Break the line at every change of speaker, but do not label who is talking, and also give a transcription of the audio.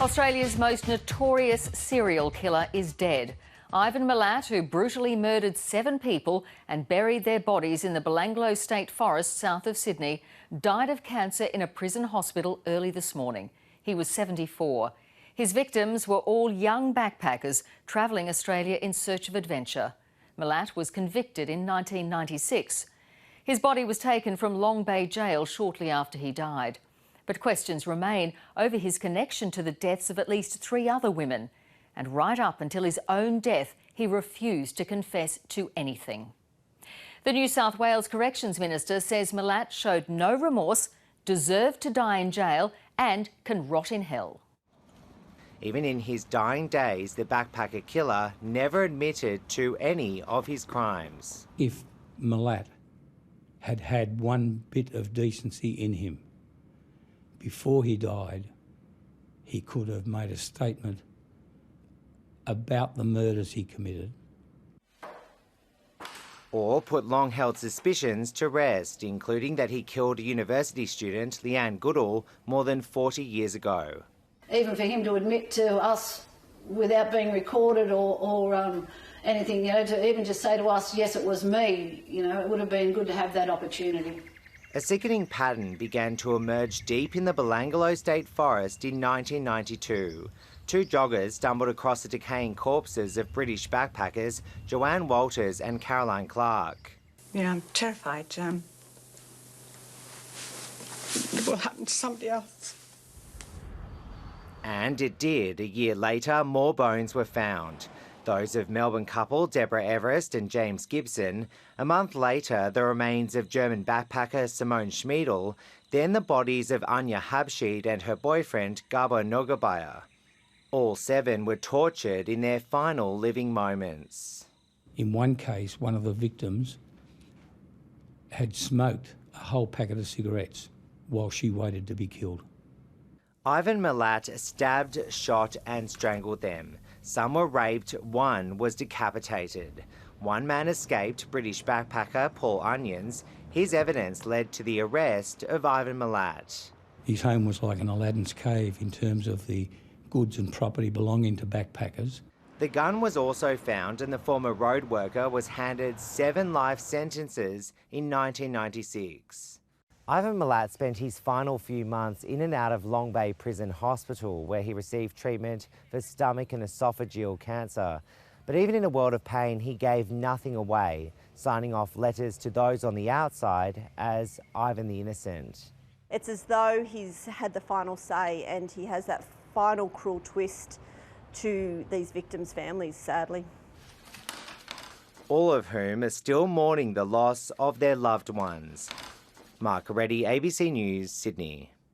Australia's most notorious serial killer is dead. Ivan Milat, who brutally murdered 7 people and buried their bodies in the Belanglo State Forest south of Sydney, died of cancer in a prison hospital early this morning. He was 74. His victims were all young backpackers travelling Australia in search of adventure. Milat was convicted in 1996. His body was taken from Long Bay Jail shortly after he died. But questions remain over his connection to the deaths of at least 3 other women. And right up until his own death, he refused to confess to anything. The New South Wales Corrections Minister says Milat showed no remorse, deserved to die in jail and can rot in hell.
Even in his dying days, the backpacker killer never admitted to any of his crimes.
If Milat had had one bit of decency in him, before he died, he could have made a statement about the murders he committed.
Or put long-held suspicions to rest, including that he killed a university student, Leanne Goodall, more than 40 years ago.
Even for him to admit to us without being recorded or anything, to even just say to us, yes, it was me, it would have been good to have that opportunity.
A sickening pattern began to emerge deep in the Belanglo State Forest in 1992. 2 joggers stumbled across the decaying corpses of British backpackers Joanne Walters and Caroline Clark.
I'm terrified. It will happen to somebody else.
And it did. A year later, more bones were found. Those of Melbourne couple Deborah Everest and James Gibson. A month later, the remains of German backpacker Simone Schmiedel. Then the bodies of Anya Habschied and her boyfriend Gabo Nogabaya. All 7 were tortured in their final living moments.
In one case, one of the victims had smoked a whole packet of cigarettes while she waited to be killed.
Ivan Milat stabbed, shot and strangled them. Some were raped, one was decapitated. One man escaped, British backpacker Paul Onions. His evidence led to the arrest of Ivan Milat.
His home was like an Aladdin's cave in terms of the goods and property belonging to backpackers.
The gun was also found and the former road worker was handed 7 life sentences in 1996. Ivan Milat spent his final few months in and out of Long Bay Prison Hospital, where he received treatment for stomach and esophageal cancer. But even in a world of pain, he gave nothing away, signing off letters to those on the outside as Ivan the Innocent.
It's as though he's had the final say and he has that final cruel twist to these victims' families, sadly.
All of whom are still mourning the loss of their loved ones. Mark Reddie, ABC News, Sydney.